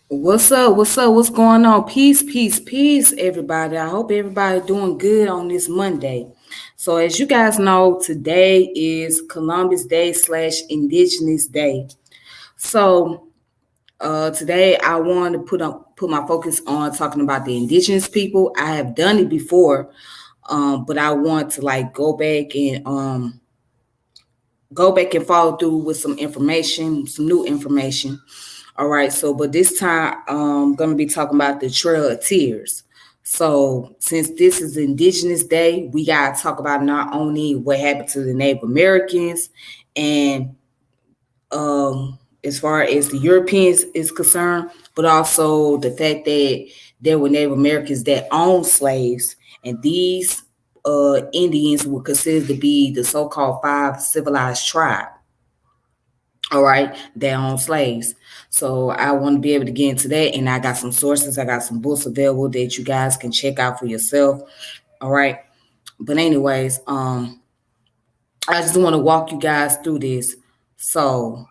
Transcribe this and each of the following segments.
What's up? What's up? What's going on? Peace, peace, peace, everybody. I hope everybody doing good on this Monday. So, as you guys know, today is Columbus Day slash Indigenous Day. So, today I want to put my focus on talking about the Indigenous people. I have done it before, but I want to like go back and follow through with some information, some new information. All right, so but this time I'm gonna be talking about the Trail of Tears. So since this is Indigenous Day, we gotta talk about not only what happened to the Native Americans and as far as the Europeans is concerned, but also the fact that there were Native Americans that owned slaves, and these Indians were considered to be the so-called five civilized tribe. All right, they own slaves. So I want to be able to get into that, and I got some sources, I got some books available that you guys can check out for yourself. All right, but anyways, I just want to walk you guys through this. So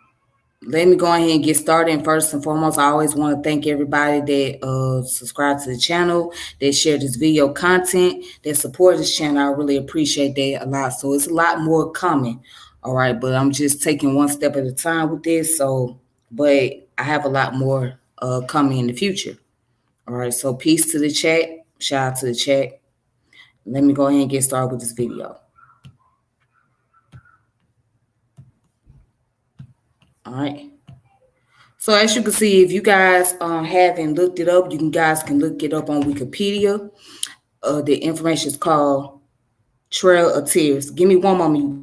let me go ahead and get started. And first and foremost, I always want to thank everybody that subscribe to the channel, that share this video content, that support this channel. I really appreciate that a lot. So it's a lot more coming. All right, but I'm just taking one step at a time with this. So, but I have a lot more coming in the future. All right, so peace to the chat. Shout out to the chat. Let me go ahead and get started with this video. All right. So as you can see, if you guys haven't looked it up, guys can look it up on Wikipedia. The information is called Trail of Tears. Give me one moment, you guys. I'm gonna get this information for you guys.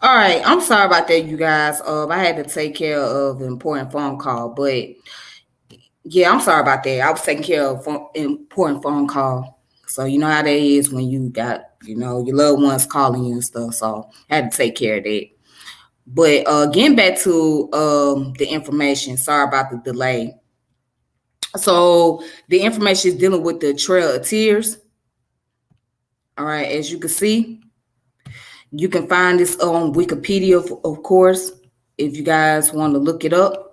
All right, I'm sorry about that, you guys. I had to take care of an important phone call, but Yeah, I'm sorry about that. I was taking care of an important phone call. So you know how that is when you got, your loved ones calling you and stuff. So I had to take care of that. But getting back to the information, sorry about the delay. So the information is dealing with the Trail of Tears. All right, as you can see, you can find this on Wikipedia, of course, if you guys want to look it up.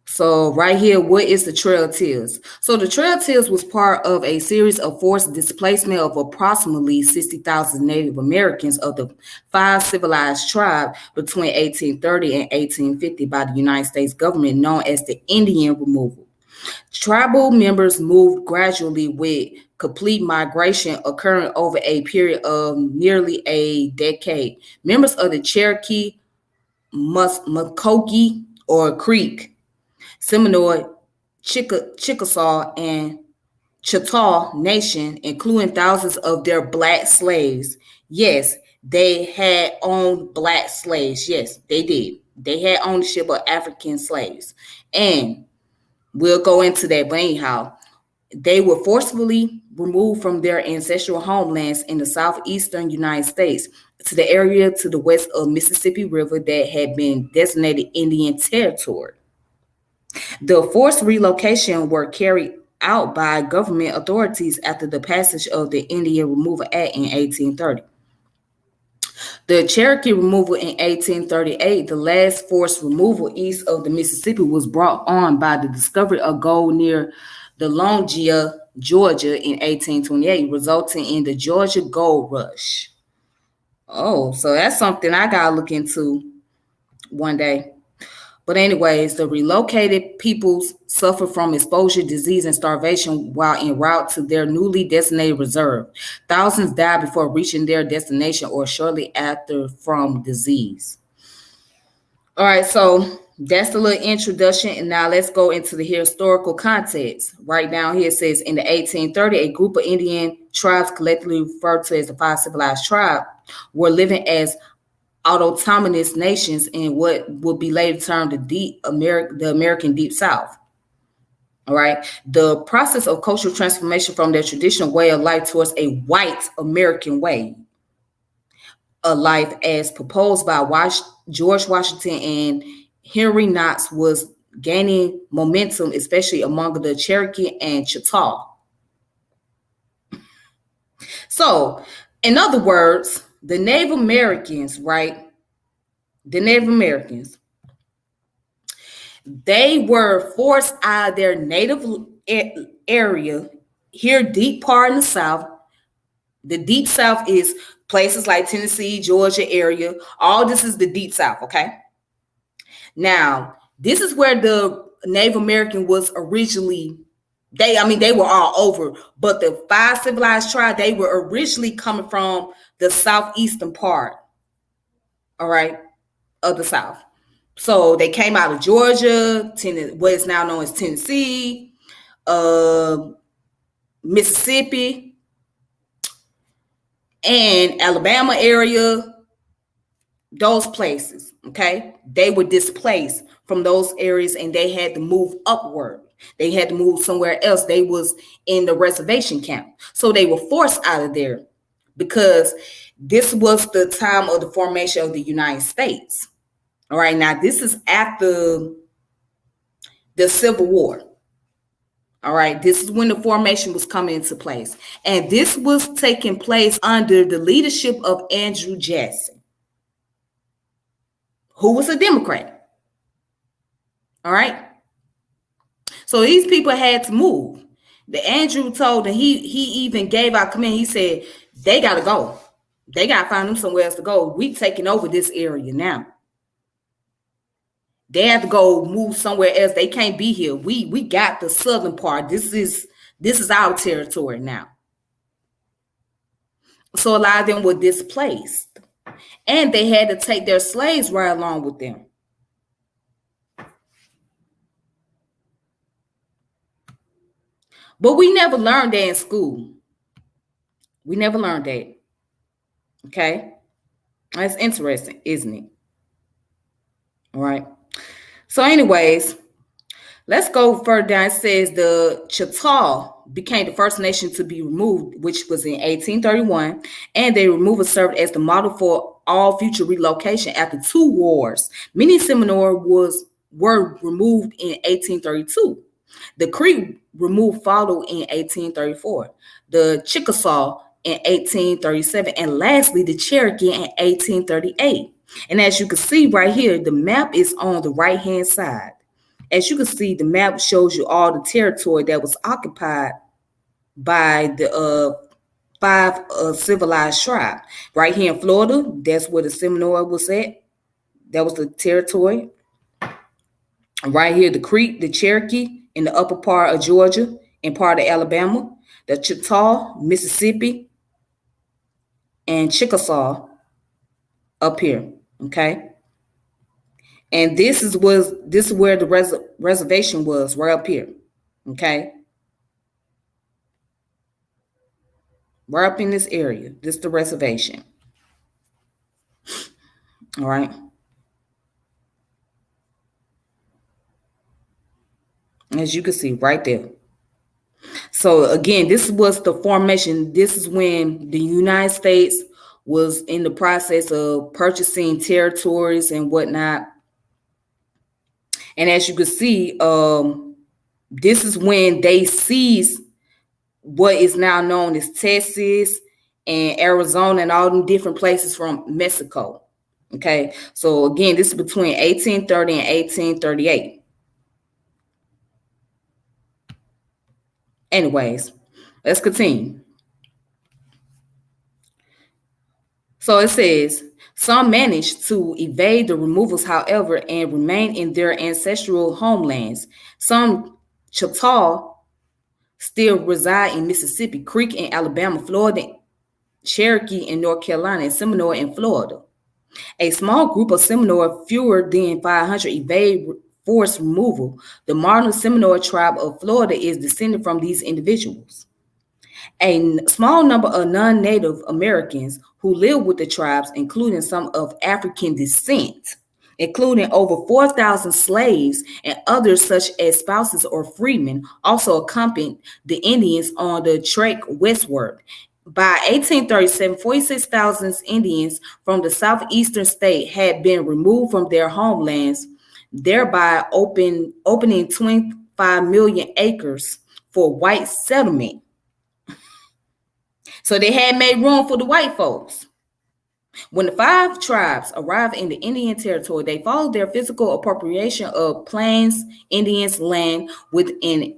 So right here, what is the Trail of Tears? So the Trail of Tears was part of a series of forced displacement of approximately 60,000 Native Americans of the 5 civilized tribes between 1830 and 1850 by the United States government, known as the Indian Removal. Tribal members moved gradually with complete migration occurring over a period of nearly a decade. Members of the Cherokee, Muskogee, or Creek, Seminole, Chickasaw, and Choctaw Nation, including thousands of their black slaves. Yes, they had owned black slaves. Yes, they did. They had ownership of African slaves. And we'll go into that, but anyhow, they were forcibly removed from their ancestral homelands in the southeastern United States to the area to the west of Mississippi River that had been designated Indian Territory. The forced relocation were carried out by government authorities after the passage of the Indian Removal Act in 1830. The Cherokee Removal in 1838, the last forced removal east of the Mississippi, was brought on by the discovery of gold near the Longia, Georgia in 1828, resulting in the Georgia Gold Rush. Oh, so that's something I gotta look into one day. But anyways, the relocated peoples suffer from exposure, disease, and starvation while en route to their newly designated reserve. Thousands died before reaching their destination or shortly after from disease. All right, so that's the little introduction, and now let's go into the historical context. Right down here it says in the 1830, a group of Indian tribes, collectively referred to as the 5 civilized tribes, were living as autonomous nations in what would be later termed the American Deep South. All right. The process of cultural transformation from their traditional way of life towards a white American way of life, as proposed by George Washington and Henry Knox, was gaining momentum, especially among the Cherokee and Choctaw. So, in other words, the Native Americans, right? The Native Americans, they were forced out of their native area here, deep part in the South. The Deep South is places like Tennessee, Georgia area. All this is the Deep South, okay? Now, this is where the Native American was originally. They were all over, but the 5 civilized tribes, they were originally coming from the southeastern part, all right, of the South. So they came out of Georgia, what is now known as Tennessee, Mississippi, and Alabama area, those places, okay? They were displaced from those areas and they had to move upward. They had to move somewhere else. They was in the reservation camp. So they were forced out of there because this was the time of the formation of the United States. All right, now this is after the Civil War. All right, this is when the formation was coming into place. And this was taking place under the leadership of Andrew Jackson, who was a Democrat. All right. So these people had to move. The Andrew told them, he even gave out command. He said, they got to go. They got to find them somewhere else to go. We taking over this area now. They have to go move somewhere else. They can't be here. We got the southern part. This is our territory now. So a lot of them were displaced. And they had to take their slaves right along with them. But we never learned that in school. We never learned that. Okay? That's interesting, isn't it? All right. So anyways, Let's go further down. It says the Chickasaw became the first nation to be removed, which was in 1831, and the removal served as the model for all future relocation after two wars. Many Seminoles were removed in 1832. The Creek removal followed in 1834. The Chickasaw in 1837, and lastly, the Cherokee in 1838. And as you can see right here, the map is on the right-hand side. As you can see, the map shows you all the territory that was occupied by the five civilized tribes. Right here in Florida, that's where the Seminole was at. That was the territory. Right here, the Creek, the Cherokee, in the upper part of Georgia and part of Alabama, the Chickasaw, Mississippi, and Chickasaw up here. Okay. And this is where the reservation was, right up here. Okay. Right up in this area. This is the reservation. All right. As you can see right there. So again, this was the formation. This is when the United States was in the process of purchasing territories and whatnot. And as you can see, this is when they seized what is now known as Texas and Arizona and all the different places from Mexico. Okay, so again, this is between 1830 and 1838. Anyways, let's continue. So it says, some managed to evade the removals, however, and remain in their ancestral homelands. Some Choctaw still reside in Mississippi, Creek in Alabama, Florida, Cherokee in North Carolina, and Seminole in Florida. A small group of Seminole, fewer than 500, evade forced removal. The modern Seminole tribe of Florida is descended from these individuals. A small number of non-Native Americans who live with the tribes, including some of African descent, including over 4,000 slaves and others such as spouses or freedmen, also accompanied the Indians on the trek westward. By 1837, 46,000 Indians from the southeastern state had been removed from their homelands, thereby opening 25 million acres for white settlement. So they had made room for the white folks. When the five tribes arrived in the Indian territory, they followed their physical appropriation of Plains Indians' land with an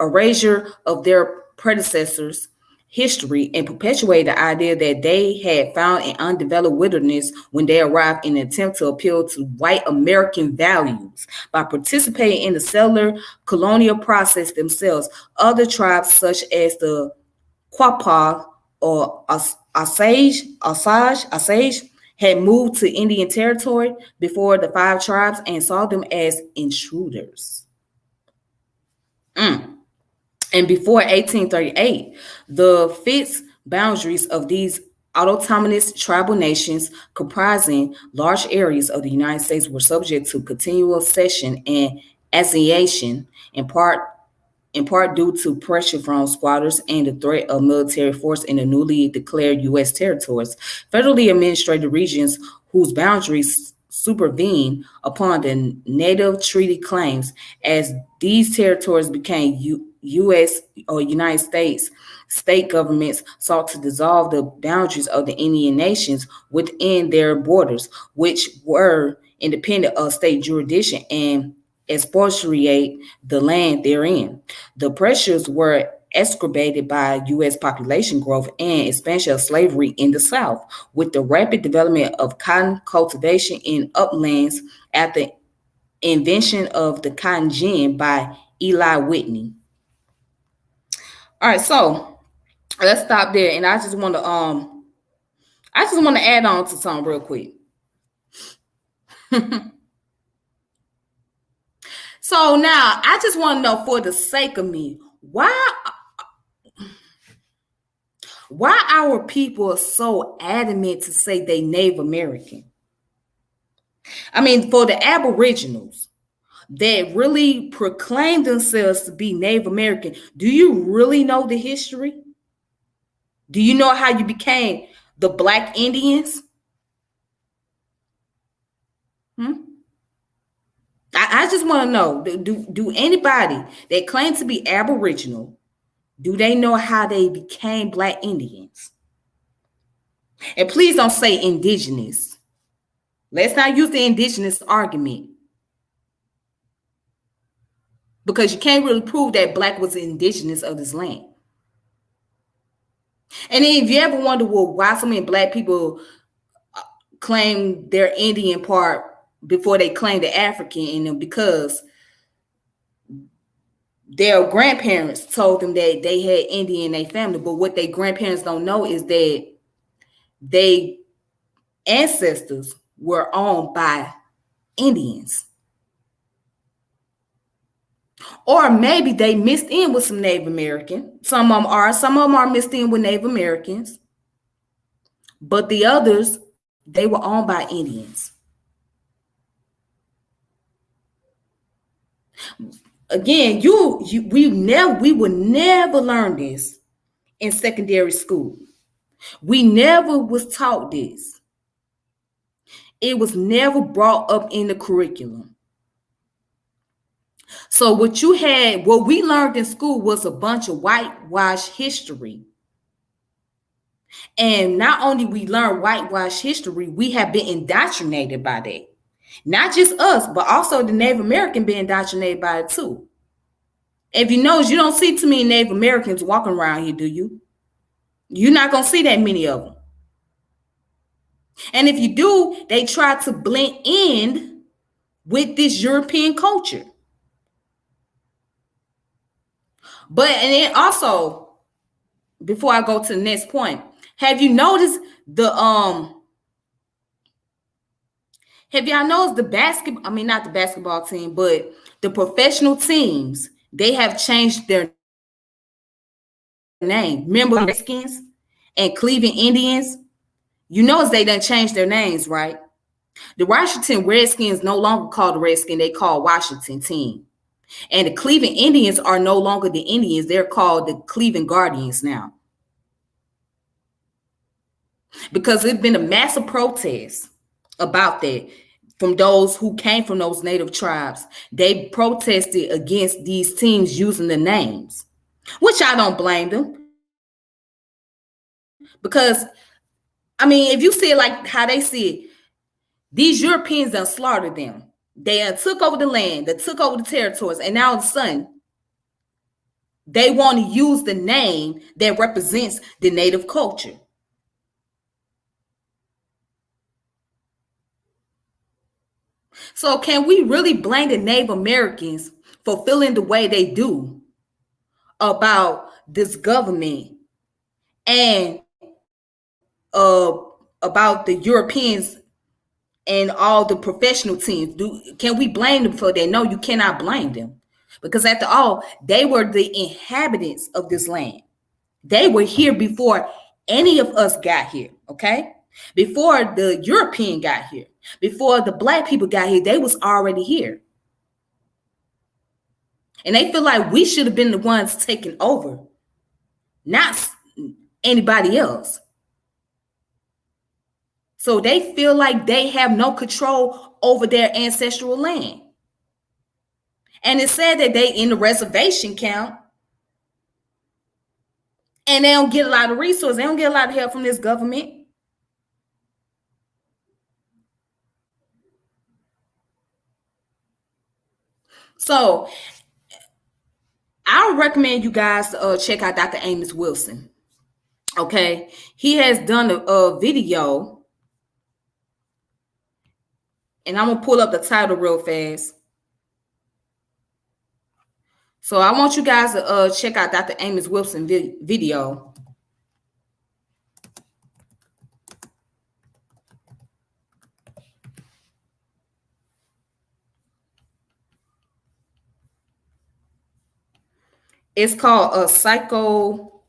erasure of their predecessors' history and perpetuated the idea that they had found an undeveloped wilderness when they arrived in an attempt to appeal to white American values. By participating in the settler colonial process themselves, other tribes such as the Quapaw or Osage had moved to Indian territory before the five tribes and saw them as intruders. And before 1838, the fixed boundaries of these autonomous tribal nations comprising large areas of the United States were subject to continual cession and annexation, in part due to pressure from squatters and the threat of military force in the newly declared U.S. territories. Federally administered regions whose boundaries supervene upon the native treaty claims, as these territories became U.S. or United States state governments sought to dissolve the boundaries of the Indian nations within their borders, which were independent of state jurisdiction, and expropriate the land therein. The pressures were exacerbated by U.S. population growth and expansion of slavery in the South, with the rapid development of cotton cultivation in uplands at the invention of the cotton gin by Eli Whitney. All right, so let's stop there, and I just want to add on to something real quick. So now I just want to know, for the sake of me, why our people are so adamant to say they Native American? I mean, for the Aboriginals, that really proclaim themselves to be Native American, do you really know the history? Do you know how you became the Black Indians? Hmm? I just want to know, do anybody that claim to be Aboriginal, do they know how they became Black Indians? And please don't say Indigenous. Let's not use the Indigenous argument, because you can't really prove that Black was Indigenous of this land. And then if you ever wonder, well, why so many Black people claim their Indian part before they claim the African in them, because their grandparents told them that they had Indian in their family. But what their grandparents don't know is that they ancestors were owned by Indians. Or maybe they mixed in with some Native American. Some of them are mixed in with Native Americans. But the others, they were owned by Indians. Again, we would never learn this in secondary school. We never was taught this. It was never brought up in the curriculum. So what we learned in school was a bunch of whitewash history. And not only we learn whitewash history, we have been indoctrinated by that. Not just us, but also the Native American being indoctrinated by it too. If you notice, you don't see too many Native Americans walking around here, do you? You're not going to see that many of them. And if you do, they try to blend in with this European culture. And then also, before I go to the next point, have y'all noticed the basketball, I mean not the basketball team, but the professional teams, they have changed their name. Remember Redskins and Cleveland Indians? You notice they done changed their names, right? The Washington Redskins no longer called the Redskins, they call Washington team. And the Cleveland Indians are no longer the Indians, they're called the Cleveland Guardians now. Because it's been a massive protest about that from those who came from those native tribes. They protested against these teams using the names, which I don't blame them. Because, I mean, if you see it like how they see it, these Europeans done slaughtered them. They took over the land, they took over the territories, and now all of a sudden, they want to use the name that represents the native culture. So can we really blame the Native Americans for feeling the way they do about this government and uh, about the Europeans and all the professional teams? Can we blame them for that? No, you cannot blame them. Because after all, they were the inhabitants of this land. They were here before any of us got here, okay? Before the European got here, before the Black people got here, they was already here. And they feel like we should have been the ones taking over, not anybody else. So they feel like they have no control over their ancestral land. And it said that they in the reservation camp and they don't get a lot of resources. They don't get a lot of help from this government. So I would recommend you guys to check out Dr. Amos Wilson. Okay. He has done a video, and I'm going to pull up the title real fast. So I want you guys to check out Dr. Amos Wilson video. It's called a psycho.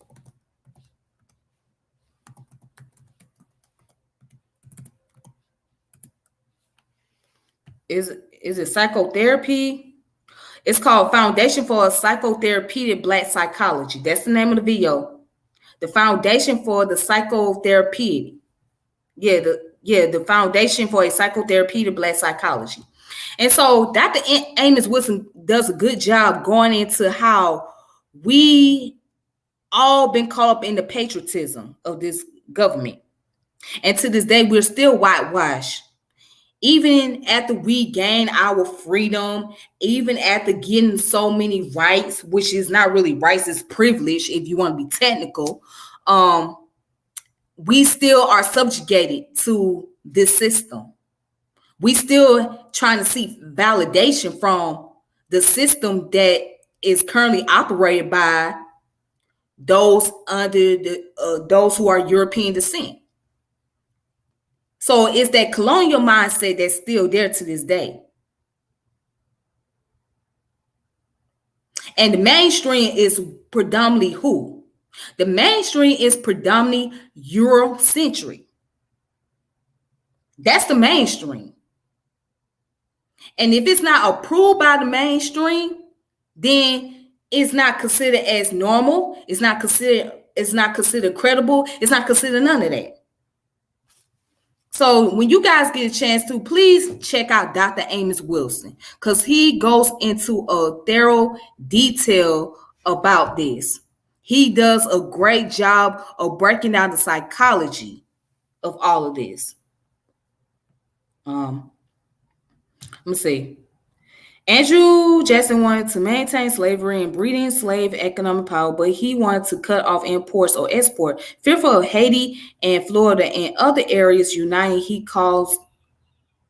is it psychotherapy? It's called Foundation for a Psychotherapeutic Black Psychology. That's the name of the video. The Foundation for the Psychotherapeutic. The Foundation for a Psychotherapeutic Black Psychology. And so Dr. Amos Wilson does a good job going into how we all been caught up in the patriotism of this government. And to this day, we're still whitewashed. Even after we gain our freedom, even after getting so many rights, which is not really rights, it's privilege if you want to be technical, we still are subjugated to this system. We still trying to seek validation from the system that is currently operated by those under those who are European descent. So it's that colonial mindset that's still there to this day. And the mainstream is predominantly who? The mainstream is predominantly Eurocentric. That's the mainstream. And if it's not approved by the mainstream, then it's not considered as normal. It's not considered credible. It's not considered none of that. So when you guys get a chance to, please check out Dr. Amos Wilson, because he goes into a thorough detail about this. He does a great job of breaking down the psychology of all of this. Let me see. Andrew Jackson wanted to maintain slavery and breeding slave economic power, but he wanted to cut off imports or export. Fearful of Haiti and Florida and other areas uniting, he caused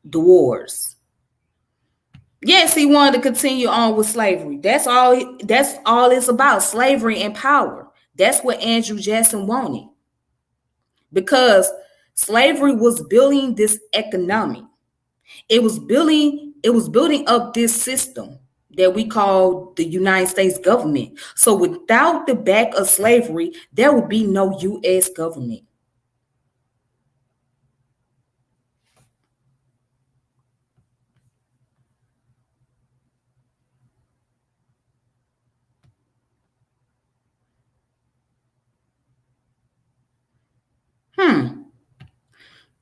the wars. Yes, he wanted to continue on with slavery. That's all it's about, slavery and power. That's what Andrew Jackson wanted. Because slavery was building this economy. It was building up this system that we call the United States government. So without the back of slavery, there would be no U.S. government.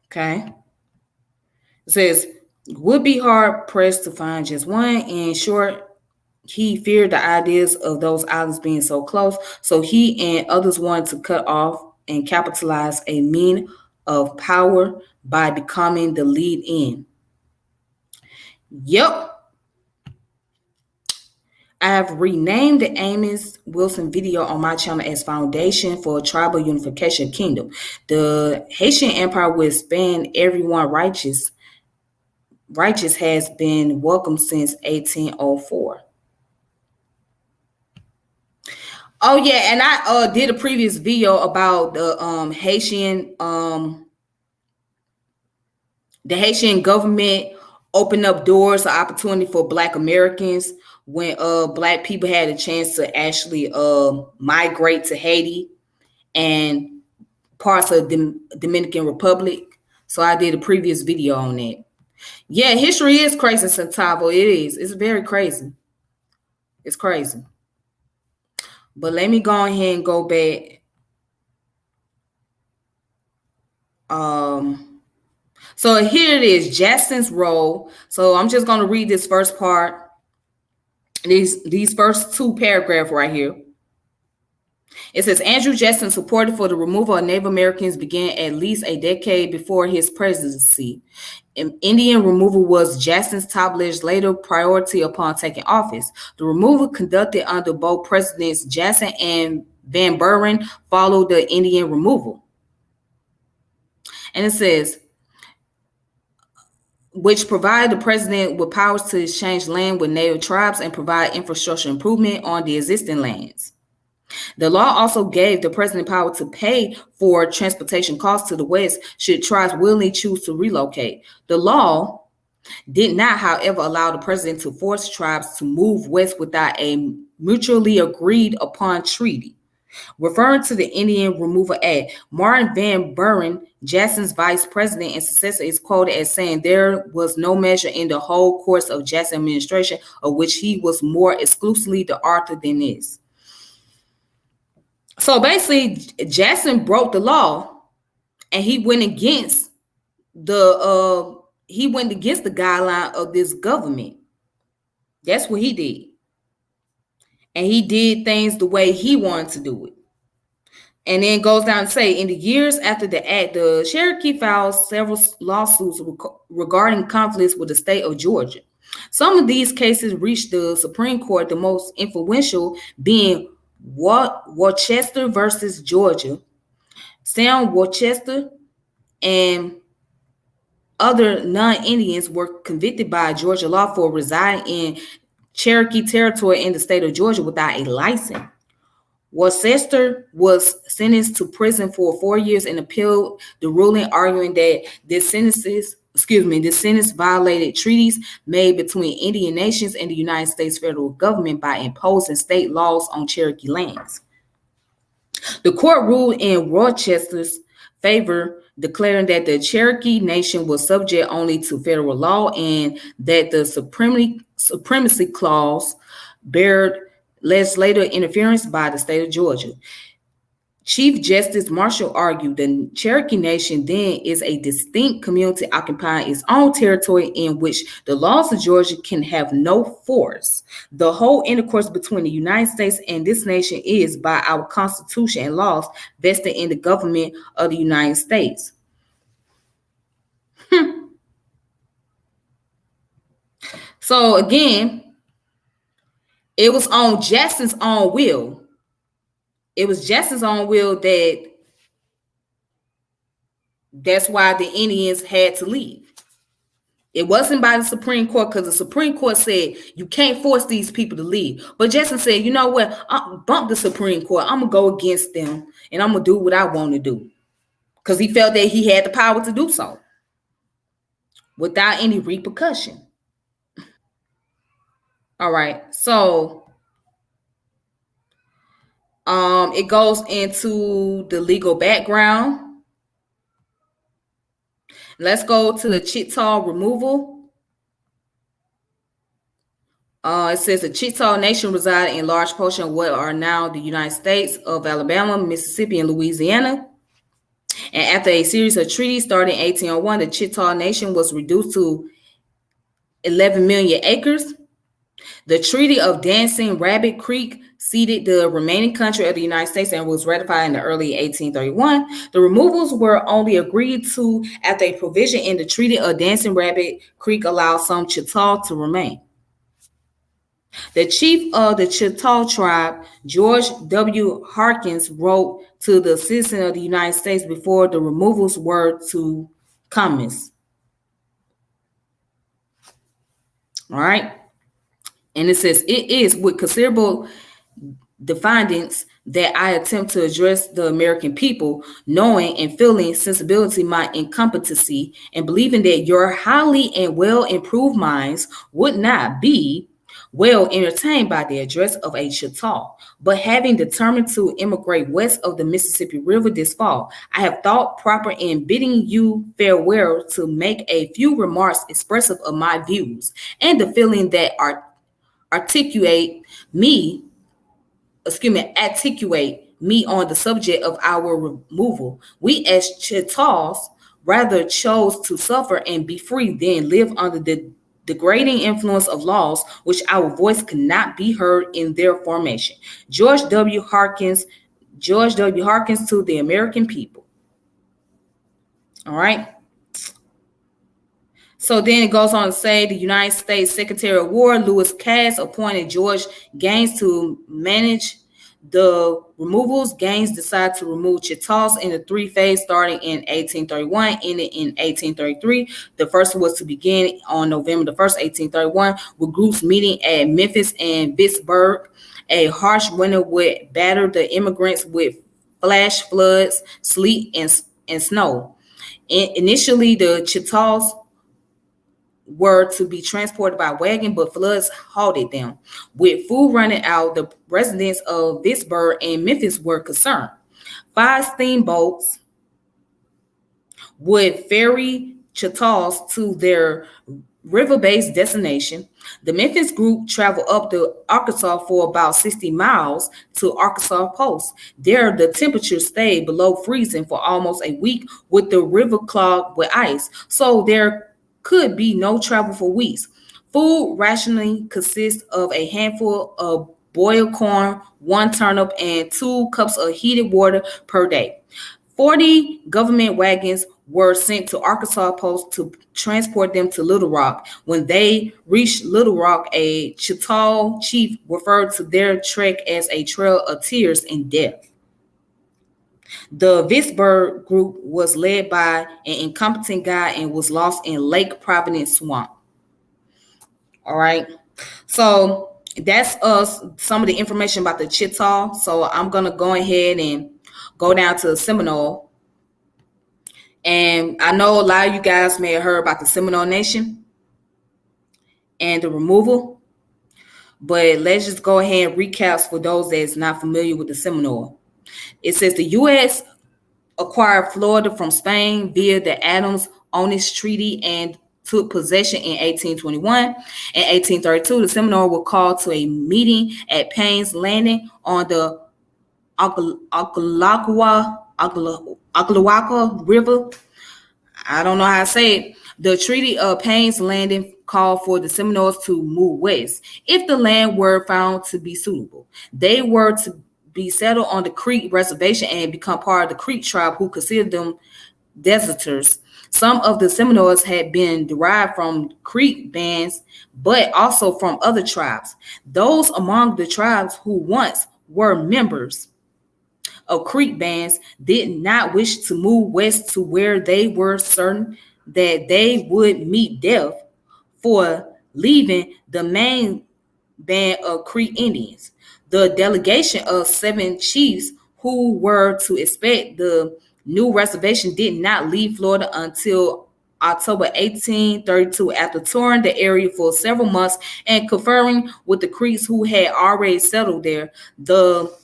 Okay. It says, would be hard pressed to find just one. In short, he feared the ideas of those islands being so close. So he and others wanted to cut off and capitalize a mean of power by becoming the lead in. Yep. I have renamed the Amos Wilson video on my channel as Foundation for Tribal Unification Kingdom. The Haitian Empire will expand everyone righteous has been welcome since 1804. Oh yeah, and I did a previous video about the Haitian government opened up doors of opportunity for Black Americans when Black people had a chance to actually migrate to Haiti and parts of the Dominican Republic. So I did a previous video on that. Yeah, history is crazy, Centavo. It is. It's very crazy. It's crazy. But let me go ahead and go back. So here it is, Jackson's role. So I'm just going to read this first part. These first two paragraphs right here. It says, Andrew Jackson supported for the removal of Native Americans began at least a decade before his presidency. Indian removal was Jackson's top legislative priority upon taking office. The removal conducted under both presidents Jackson and Van Buren followed the Indian removal. And it says, which provided the president with powers to exchange land with native tribes and provide infrastructure improvement on the existing lands. The law also gave the president power to pay for transportation costs to the West should tribes willingly choose to relocate. The law did not, however, allow the president to force tribes to move west without a mutually agreed upon treaty. Referring to the Indian Removal Act, Martin Van Buren, Jackson's vice president and successor, is quoted as saying there was no measure in the whole course of Jackson's administration of which he was more exclusively the author than this. So basically, Jackson broke the law, and he went against the guideline of this government. That's what he did. And he did things the way he wanted to do it. And then goes down to say, in the years after the act, the Cherokee filed several lawsuits regarding conflicts with the state of Georgia. Some of these cases reached the Supreme Court, the most influential being Worcester versus Georgia. Sam Worcester and other non-Indians were convicted by Georgia law for residing in Cherokee territory in the state of Georgia without a license. Worcester was sentenced to prison for 4 years and appealed the ruling, arguing that this sentence violated treaties made between Indian nations and the United States federal government by imposing state laws on Cherokee lands. The court ruled in Rochester's favor, declaring that the Cherokee Nation was subject only to federal law and that the Supremacy Clause barred legislative interference by the state of Georgia. Chief Justice Marshall argued the Cherokee Nation then is a distinct community occupying its own territory in which the laws of Georgia can have no force. The whole intercourse between the United States and this nation is, by our Constitution and laws, vested in the government of the United States. So again, it was on Jackson's own will. It was Jackson's own will that's why the Indians had to leave. It wasn't by the Supreme Court, because the Supreme Court said you can't force these people to leave. But Jackson said, you know what? Bump the Supreme Court. I'm going to go against them, and I'm going to do what I want to do. Because he felt that he had the power to do so without any repercussion. All right, so it goes into the legal background. Let's go to the Chickasaw Removal. It says the Chickasaw Nation resided in large portion of what are now the United States of Alabama, Mississippi, and Louisiana. And after a series of treaties starting in 1801, the Chickasaw Nation was reduced to 11 million acres. The Treaty of Dancing Rabbit Creek ceded the remaining country of the United States and was ratified in the early 1831. The removals were only agreed to after a provision in the Treaty of Dancing Rabbit Creek allowed some Chickasaw to remain. The chief of the Chickasaw tribe, George W. Harkins, wrote to the citizens of the United States before the removals were to commence. All right. And it says, it is with considerable defiance that I attempt to address the American people, knowing and feeling sensibility my incompetency, and believing that your highly and well improved minds would not be well entertained by the address of a Chickasaw. But having determined to emigrate west of the Mississippi River this fall, I have thought proper in bidding you farewell to make a few remarks expressive of my views and the feeling that articulate me on the subject of our removal. We as Chickasaws rather chose to suffer and be free than live under the degrading influence of laws which our voice could not be heard in their formation. George W. Harkins to the American people. All right. So then it goes on to say the United States Secretary of War, Lewis Cass, appointed George Gaines to manage the removals. Gaines decided to remove Chickasaws in the three phases starting in 1831, ending in 1833. The first was to begin on November the 1st, 1831, with groups meeting at Memphis and Vicksburg. A harsh winter would batter the immigrants with flash floods, sleet, and snow. Initially, the Chickasaws were to be transported by wagon, but floods halted them. With food running out, the residents of Vicksburg and Memphis were concerned. 5 steamboats would ferry Chickasaw to their river-based destination. The Memphis group traveled up the Arkansas for about 60 miles to Arkansas Post. There, the temperature stayed below freezing for almost a week with the river clogged with ice, so there could be no travel for weeks. Food rationing consists of a handful of boiled corn, 1 turnip, and 2 cups of heated water per day. 40 government wagons were sent to Arkansas Post to transport them to Little Rock. When they reached Little Rock, a Chickasaw chief referred to their trek as a trail of tears and death. The Vicksburg group was led by an incompetent guy and was lost in Lake Providence Swamp. All right. So that's some of the information about the Chickasaw. So I'm going to go ahead and go down to the Seminole. And I know a lot of you guys may have heard about the Seminole Nation and the removal, but let's just go ahead and recap for those that's not familiar with the Seminole. It says the U.S. acquired Florida from Spain via the Adams-Onis Treaty and took possession in 1821. In 1832, the Seminole were called to a meeting at Payne's Landing on the Ocklawaha River. I don't know how to say it. The Treaty of Payne's Landing called for the Seminoles to move west if the land were found to be suitable. They were to be settled on the Creek Reservation and become part of the Creek tribe, who considered them deserters. Some of the Seminoles had been derived from Creek bands, but also from other tribes. Those among the tribes who once were members of Creek bands did not wish to move west to where they were certain that they would meet death for leaving the main band of Creek Indians. The delegation of 7 chiefs who were to inspect the new reservation did not leave Florida until October 1832. After touring the area for several months and conferring with the Creeks who had already settled there, the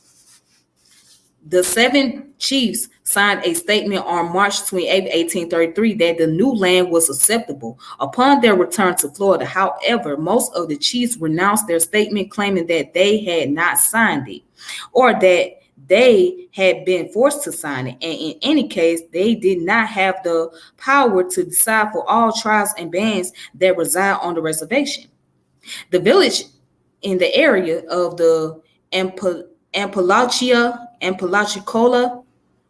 7 chiefs signed a statement on March 28, 1833, that the new land was acceptable. Upon their return to Florida, however, most of the chiefs renounced their statement, claiming that they had not signed it or that they had been forced to sign it. And in any case, they did not have the power to decide for all tribes and bands that reside on the reservation. The village in the area of the Apalachicola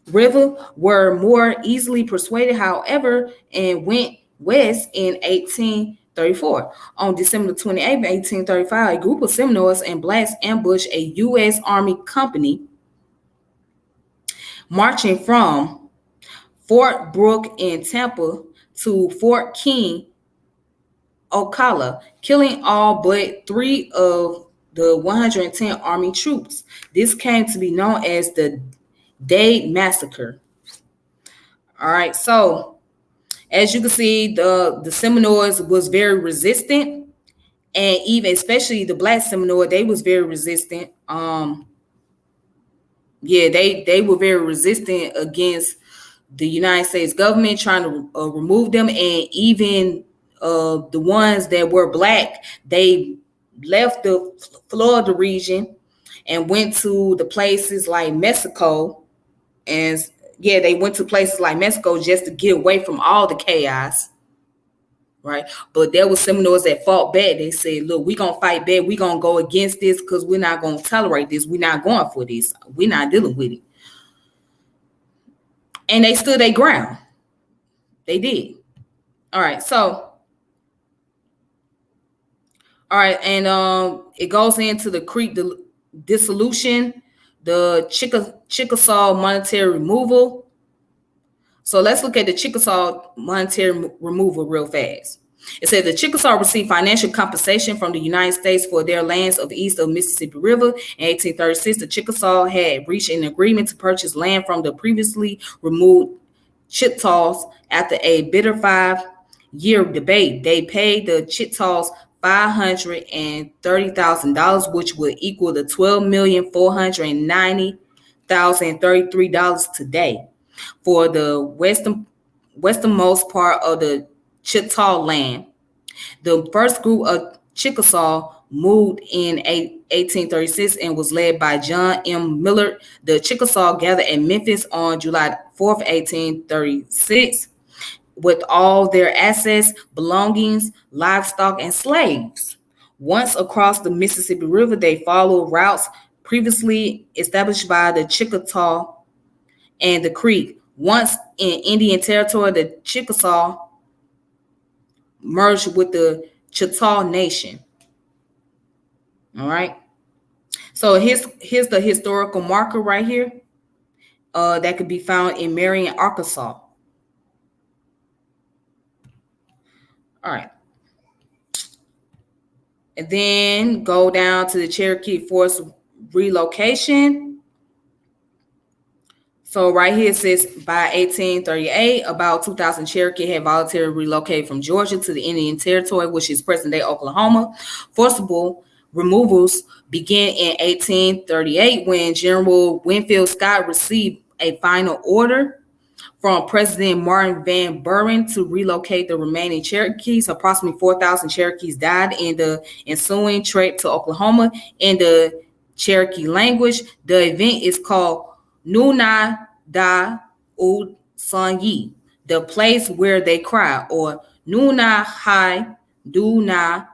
River were more easily persuaded, however, and went west in 1834. On December 28, 1835, a group of Seminoles and blacks ambushed a U.S. Army company marching from Fort Brooke in Tampa to Fort King, Ocala, killing all but 3 of the 110 Army troops. This came to be known as the Day Massacre. All right, so as you can see, the Seminoles was very resistant, and even especially the black Seminole, they was very resistant. They were very resistant against the United States government trying to remove them, and even the ones that were black, they left the Florida region and went to the places like Mexico. And they went to places like Mexico just to get away from all the chaos, right? But there was Seminoles that fought back. They said, look, we're going to fight back. We're going to go against this because we're not going to tolerate this. We're not going for this. We're not dealing with it. And they stood their ground. They did. All right, and it goes into the Creek dissolution, the Chickasaw monetary removal. So let's look at the Chickasaw monetary removal real fast. It says the Chickasaw received financial compensation from the United States for their lands of the east of Mississippi River. In 1836, the Chickasaw had reached an agreement to purchase land from the previously removed Chickasaws after a bitter fight year debate, they paid the Chickasaws $530,000, which would equal the $12,490,033 today, for the westernmost part of the Chickasaw land. The first group of Chickasaw moved in 1836 and was led by John M. Millard. The Chickasaw gathered in Memphis on July 4th, 1836, with all their assets, belongings, livestock, and slaves. Once across the Mississippi River, they followed routes previously established by the Chickasaw and the Creek. Once in Indian territory, the Chickasaw merged with the Chickasaw Nation. All right. So here's the historical marker right here that could be found in Marion, Arkansas. All right. And then go down to the Cherokee forced relocation. So right here it says by 1838, about 2,000 Cherokee had voluntarily relocated from Georgia to the Indian Territory, which is present-day Oklahoma. Forcible removals began in 1838 when General Winfield Scott received a final order from President Martin Van Buren to relocate the remaining Cherokees. Approximately 4,000 Cherokees died in the ensuing trip to Oklahoma. In the Cherokee language, the event is called Nuna Da U Sun Yi, the place where they cry, or Nuna Hai Duna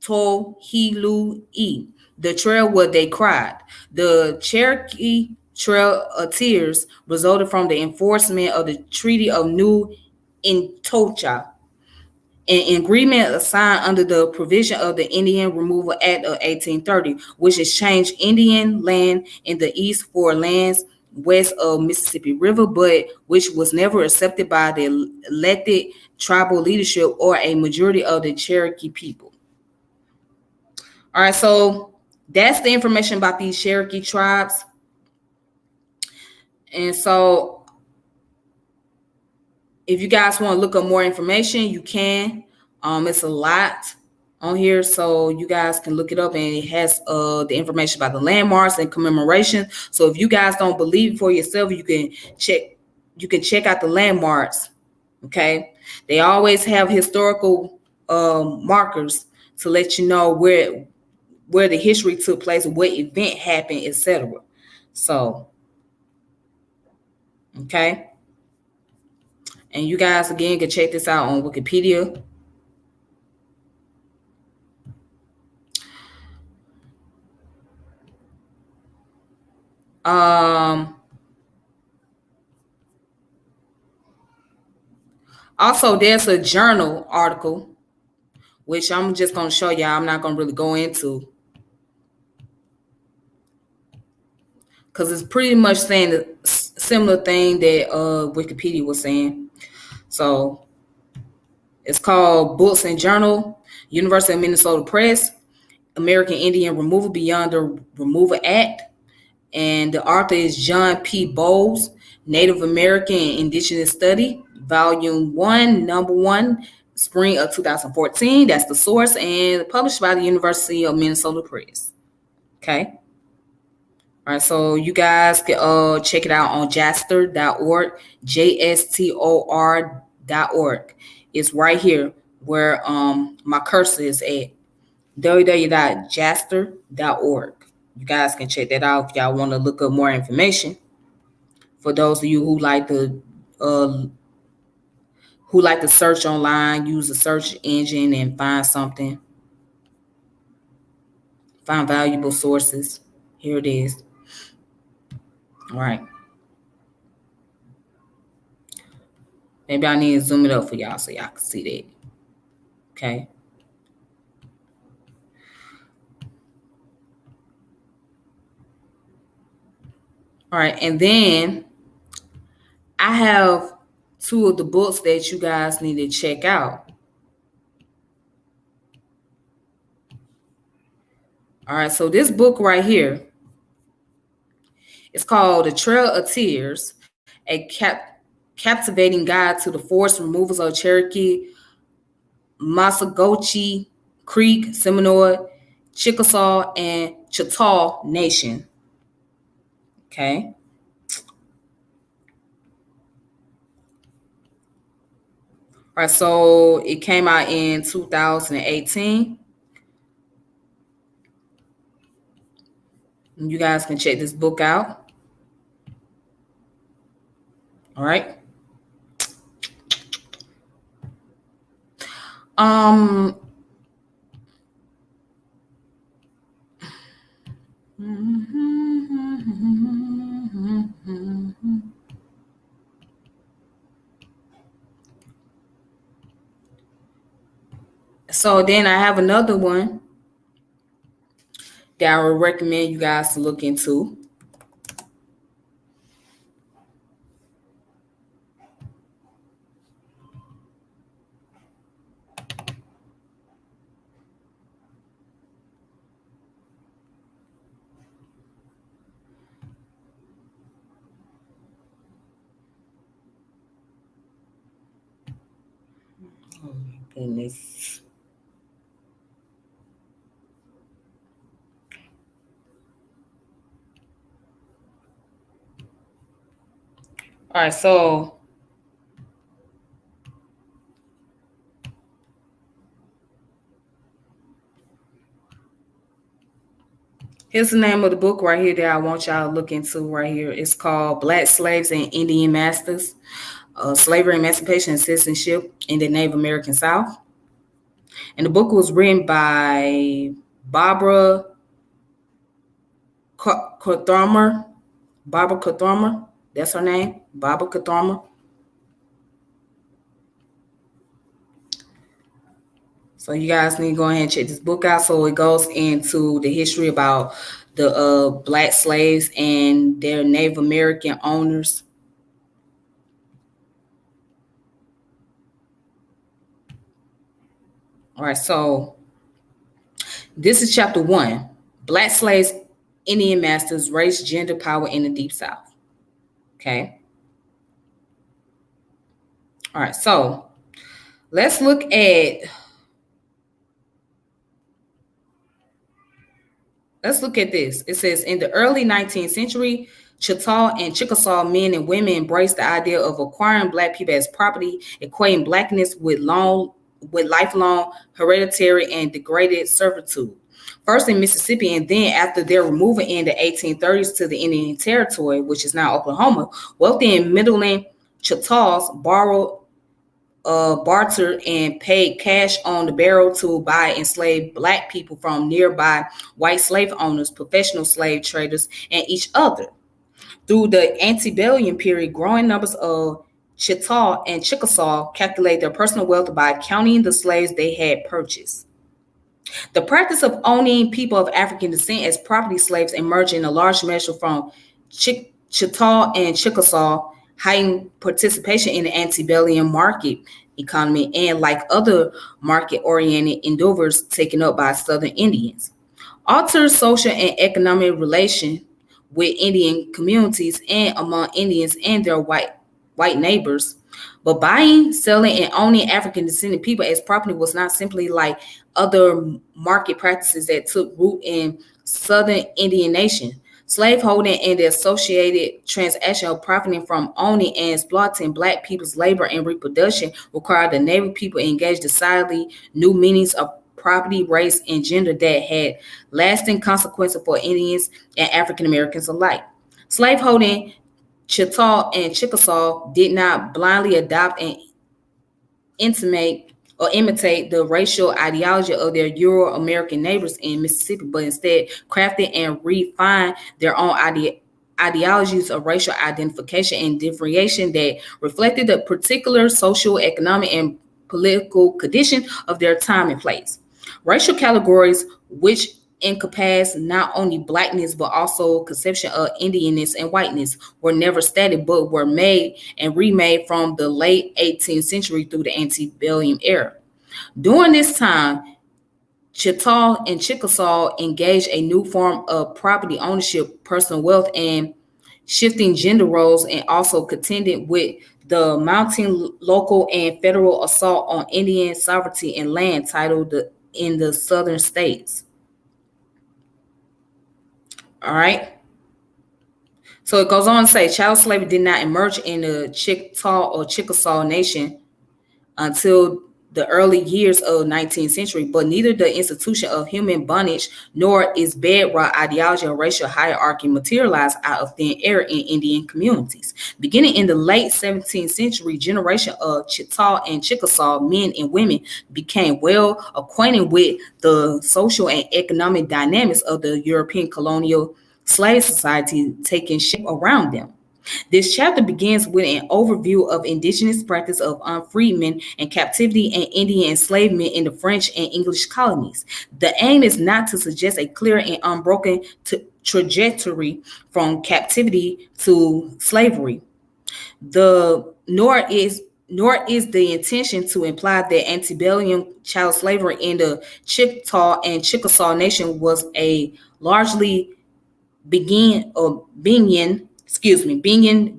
To Hilu E, the trail where they cried. The Cherokee Trail of Tears resulted from the enforcement of the Treaty of New Intocha, an agreement signed under the provision of the Indian Removal Act of 1830, which exchanged Indian land in the east for lands west of Mississippi River, but which was never accepted by the elected tribal leadership or a majority of the Cherokee people. All right, so that's the information about these Cherokee tribes. And so if you guys want to look up more information, you can. It's a lot on here, so you guys can look it up, and it has the information about the landmarks and commemoration. So if you guys don't believe for yourself, you can check out the landmarks. Okay, they always have historical markers to let you know where the history took place, what event happened, etc. So, okay. And you guys, again, can check this out on Wikipedia. Also, there's a journal article, which I'm just going to show y'all. I'm not going to really go into, because it's pretty much saying the similar thing that Wikipedia was saying. So it's called Books and Journal, University of Minnesota Press, American Indian Removal Beyond the Removal Act. And the author is John P. Bowles, Native American and Indigenous Study, Volume 1, Number 1, Spring of 2014. That's the source, and published by the University of Minnesota Press. Okay. All right, so you guys can check it out on jastor.org, JSTOR.org. It's right here where my cursor is at, www.jastor.org. You guys can check that out if y'all want to look up more information. For those of you who like to search online, use a search engine and find something, find valuable sources. Here it is. All right. Maybe I need to zoom it up for y'all so y'all can see that. Okay. All right, and then I have two of the books that you guys need to check out. All right, so this book right here, it's called The Trail of Tears, a captivating guide to the forced removals of Cherokee, Massacre, Creek, Seminole, Chickasaw, and Choctaw Nation. Okay. All right, so it came out in 2018. You guys can check this book out. All right. So then I have another one that I would recommend you guys to look into. Oh my goodness. All right, so here's the name of the book right here that I want y'all to look into right here. It's called Black Slaves and Indian Masters, Slavery, Emancipation, and Citizenship in the Native American South. And the book was written by Barbara Cothormer. Barbara Cothormer. That's her name. Barbara Cothormer. So you guys need to go ahead and check this book out. So it goes into the history about the Black slaves and their Native American owners. All right, so this is chapter 1. Black slaves, Indian masters, race, gender, power in the Deep South. Okay. All right, so let's look at this. It says, in the early 19th century, Choctaw and Chickasaw men and women embraced the idea of acquiring Black people as property, equating Blackness with lifelong hereditary and degraded servitude. First in Mississippi, and then after their removal in the 1830s to the Indian Territory, which is now Oklahoma, wealthy and middling Choctaws bartered and paid cash on the barrel to buy enslaved Black people from nearby white slave owners, professional slave traders, and each other. Through the antebellum period, growing numbers of Choctaw and Chickasaw calculated their personal wealth by counting the slaves they had purchased. The practice of owning people of African descent as property slaves emerged in a large measure from Choctaw and Chickasaw, heightened participation in the antebellum market economy, and like other market-oriented endeavors taken up by Southern Indians, altered social and economic relations with Indian communities and among Indians and their white neighbors. But buying, selling, and owning African descended people as property was not simply like other market practices that took root in Southern Indian nation. Slaveholding and the associated transaction of profiting from owning and exploiting Black people's labor and reproduction required the Native people engage decidedly new meanings of property, race, and gender that had lasting consequences for Indians and African Americans alike. Slaveholding Choctaw and Chickasaw did not blindly adopt and imitate the racial ideology of their Euro-American neighbors in Mississippi, but instead crafted and refined their own ideologies of racial identification and differentiation that reflected the particular social, economic, and political condition of their time and place. Racial categories, which encompass not only Blackness but also conception of Indianness and whiteness, were never static but were made and remade from the late 18th century through the antebellum era. During this time, Choctaw and Chickasaw engaged a new form of property ownership, personal wealth, and shifting gender roles, and also contended with the mounting local and federal assault on Indian sovereignty and land titled in the southern states. All right. So it goes on to say child slavery did not emerge in the Chickasaw or Chickasaw Nation until the early years of 19th century, but neither the institution of human bondage nor its bedrock ideology of racial hierarchy materialized out of thin air in Indian communities. Beginning in the late 17th century, generation of Chickasaw and Chickasaw men and women became well acquainted with the social and economic dynamics of the European colonial slave society taking shape around them. This chapter begins with an overview of indigenous practice of unfreedmen and captivity and Indian enslavement in the French and English colonies. The aim is not to suggest a clear and unbroken trajectory from captivity to slavery. Nor is the intention to imply that antebellum child slavery in the Chickasaw and Chickasaw Nation was a largely Bingian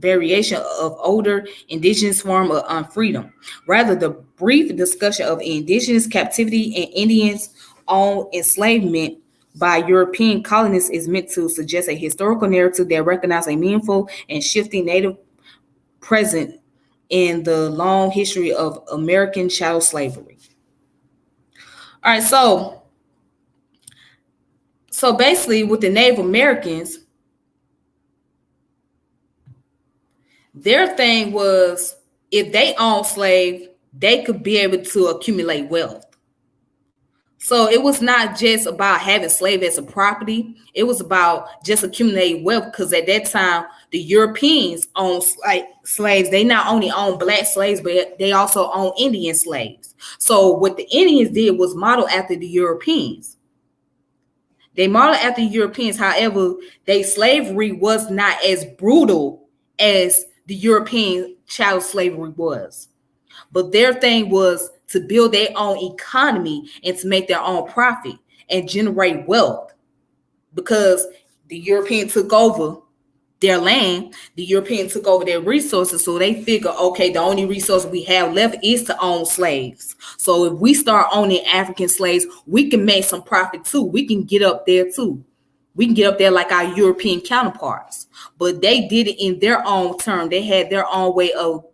variation of older indigenous form of unfreedom. Rather, the brief discussion of indigenous captivity and Indians' own enslavement by European colonists is meant to suggest a historical narrative that recognizes a meaningful and shifting native presence in the long history of American chattel slavery. All right, so basically with the Native Americans, their thing was if they owned slaves, they could be able to accumulate wealth. So it was not just about having slaves as a property. It was about just accumulating wealth because at that time, the Europeans owned slaves. They not only owned black slaves, but they also owned Indian slaves. So what the Indians did was model after the Europeans. They modeled after the Europeans. However, their slavery was not as brutal as the European chattel slavery was. But their thing was to build their own economy and to make their own profit and generate wealth. Because the European took over their land, the European took over their resources, so they figure, okay, the only resource we have left is to own slaves. So if we start owning African slaves, we can make some profit too. We can get up there too. We can get up there like our European counterparts. But they did it in their own term. They had their own way of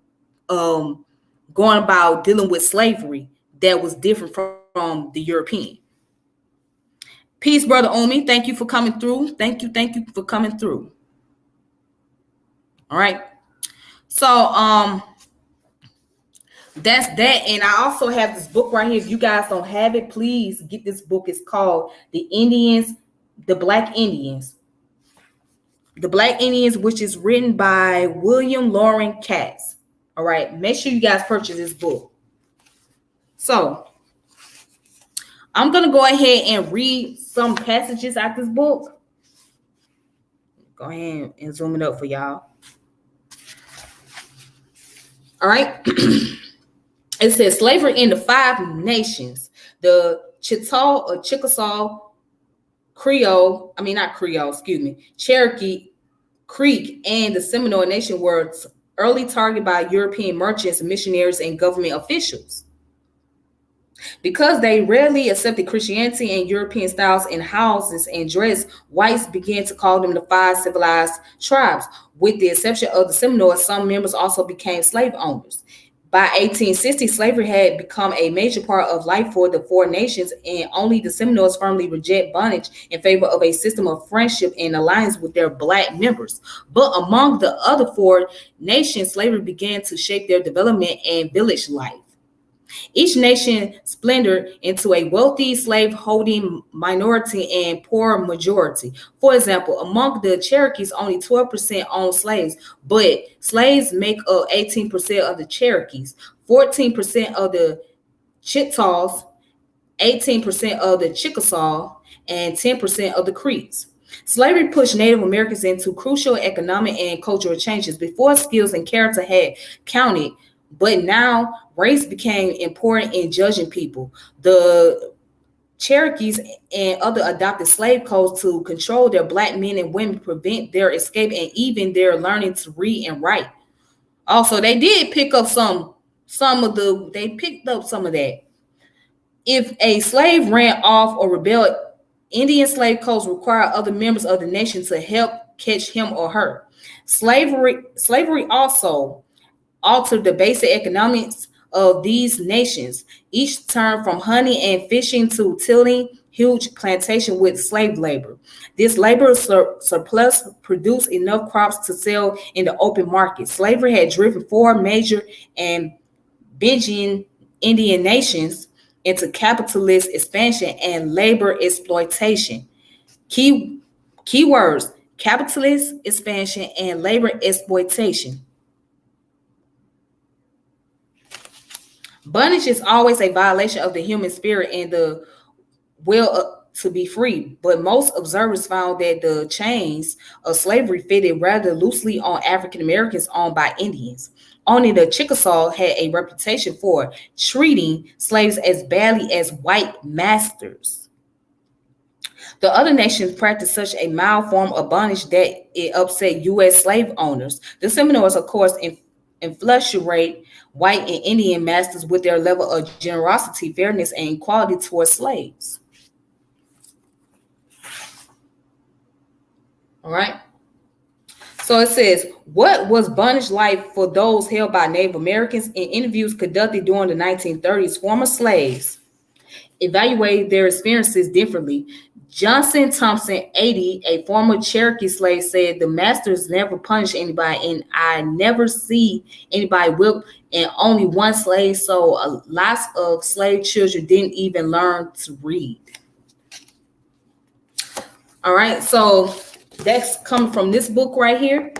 going about dealing with slavery that was different from the European. Peace, Brother Omi. Thank you for coming through. Thank you for coming through. All right. So that's that. And I also have this book right here. If you guys don't have it, please get this book. It's called The Black Indians. The Black Indians, which is written by William Loren Katz. All right. Make sure you guys purchase this book. So I'm going to go ahead and read some passages out this book. Go ahead and zoom it up for y'all. All right. It says slavery in the 5 nations. The Chickasaw, Cherokee, Creek, and the Seminole Nation were early targeted by European merchants, missionaries, and government officials. Because they rarely accepted Christianity and European styles in houses and dress, whites began to call them the 5 civilized tribes. With the exception of the Seminoles, some members also became slave owners. By 1860, slavery had become a major part of life for the 4 nations, and only the Seminoles firmly reject bondage in favor of a system of friendship and alliance with their black members. But among the other 4 nations, slavery began to shape their development and village life. Each nation splintered into a wealthy slave-holding minority and poor majority. For example, among the Cherokees, only 12% own slaves, but slaves make up 18% of the Cherokees, 14% of the Chickasaws, 18% of the Chickasaw, and 10% of the Creeks. Slavery pushed Native Americans into crucial economic and cultural changes. Before, skills and character had counted, but now race became important in judging people. The Cherokees and other adopted slave codes to control their black men and women, prevent their escape and even their learning to read and write. Also, they did pick up some of that. If a slave ran off or rebelled, Indian slave codes require other members of the nation to help catch him or her. Slavery also altered the basic economics of these nations. Each turned from hunting and fishing to tilling huge plantation with slave labor. This labor surplus produced enough crops to sell in the open market. Slavery had driven four major and binging Indian nations into capitalist expansion and labor exploitation. Keywords: capitalist expansion and labor exploitation. Bondage is always a violation of the human spirit and the will to be free, but most observers found that the chains of slavery fitted rather loosely on African Americans owned by Indians. Only the Chickasaw had a reputation for treating slaves as badly as white masters. The other nations practiced such a mild form of bondage that it upset U.S. slave owners. The Seminoles, of course, infatuate white and Indian masters with their level of generosity, fairness, and equality towards slaves. All right. So it says, what was bondage like for those held by Native Americans? In interviews conducted during the 1930s, former slaves evaluated their experiences differently. Johnson Thompson, 80, a former Cherokee slave, said the masters never punished anybody, and I never see anybody whip, and only one slave, so lots of slave children didn't even learn to read. All right, so that's coming from this book right here.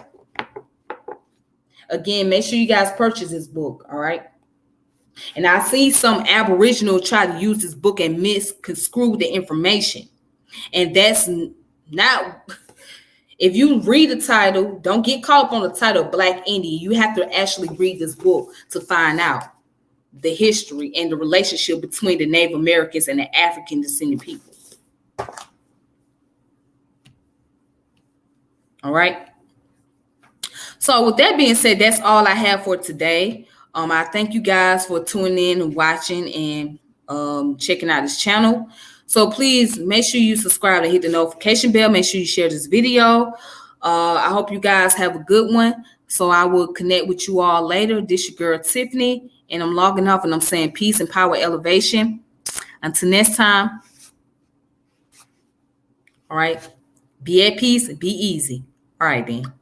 Again, make sure you guys purchase this book, all right? And I see some Aboriginal try to use this book and misconstrue the information. And that's not, if you read the title, don't get caught up on the title Black Indian. You have to actually read this book to find out the history and the relationship between the Native Americans and the African descendant people. All right. So with that being said, that's all I have for today. I thank you guys for tuning in and watching and checking out this channel. So please make sure you subscribe and hit the notification bell. Make sure you share this video. I hope you guys have a good one. So I will connect with you all later. This your girl Tiffany, and I'm logging off and I'm saying peace and power elevation. Until next time. All right. Be at peace and be easy. All right, then.